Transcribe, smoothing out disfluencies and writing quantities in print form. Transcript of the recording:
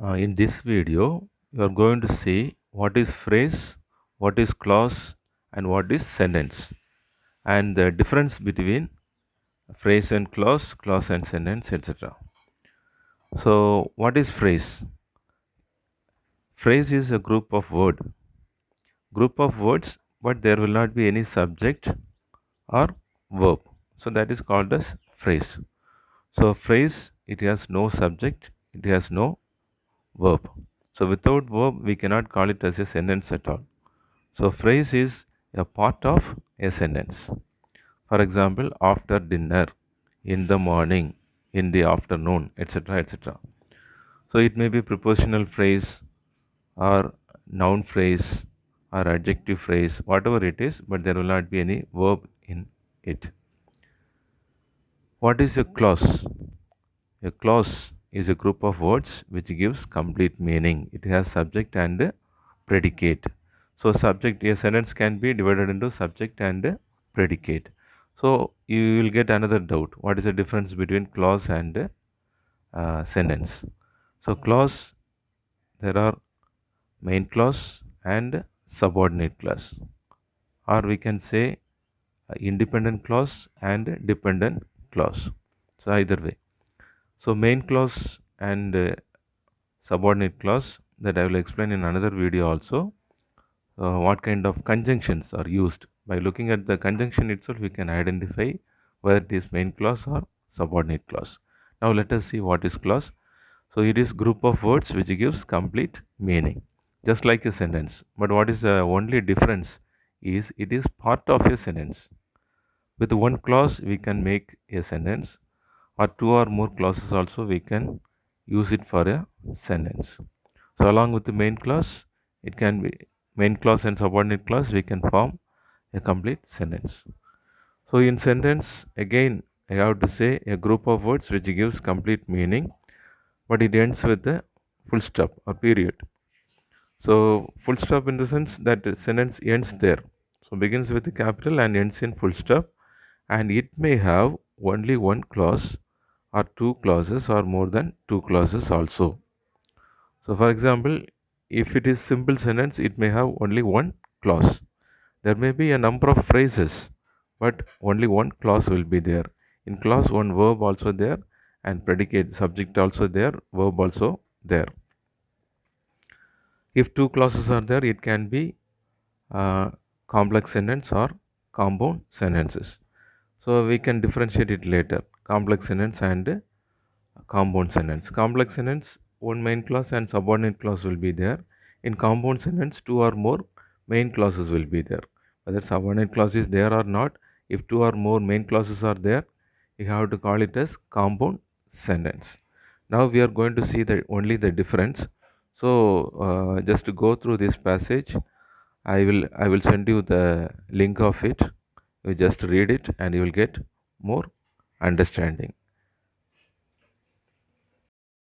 In this video, you are going to see what is phrase, what is clause, and what is sentence, and the difference between phrase and clause and sentence, etc. So, what is phrase? Phrase is a group of words, but there will not be any subject or verb. So, that is called as phrase. So, phrase it has no subject, it has no verb. So, without verb, we cannot call it as a sentence at all. So, phrase is a part of a sentence. For example, after dinner, in the morning, in the afternoon, etc. etc. So, it may be prepositional phrase or noun phrase or adjective phrase, whatever it is, but there will not be any verb in it. What is a clause? A clause is a group of words which gives complete meaning. It has subject and predicate. So subject, a sentence can be divided into subject and predicate. So you will get another doubt. What is the difference between clause and sentence? So clause, there are main clause and subordinate clause, or we can say independent clause and dependent clause. So either way. So main clause and subordinate clause, that I will explain in another video also. What kind of conjunctions are used. By looking at the conjunction itself, we can identify whether it is main clause or subordinate clause. Now let us see what is clause. So it is group of words which gives complete meaning, just like a sentence. But what is the only difference is it is part of a sentence. With one clause we can make a sentence, or two or more clauses also we can use it for a sentence. So along with the main clause, it can be main clause and subordinate clause, we can form a complete sentence. So in sentence, again I have to say a group of words which gives complete meaning, but it ends with a full stop or period. So full stop in the sense that the sentence ends there. So begins with a capital and ends in full stop, and it may have only one clause or two clauses or more than two clauses also. So for example, if it is simple sentence, it may have only one clause. There may be a number of phrases, but only one clause will be there. In clause, one verb also there, and predicate subject also there, verb also there. If two clauses are there, it can be complex sentence or compound sentences. So we can differentiate it later. Complex sentence and compound sentence. Complex sentence, one main clause and subordinate clause will be there. In compound sentence, two or more main clauses will be there. Whether subordinate clause is there or not, if two or more main clauses are there, you have to call it as compound sentence. Now we are going to see the only the difference. So just to go through this passage, I will send you the link of it. You just read it and you will get more understanding.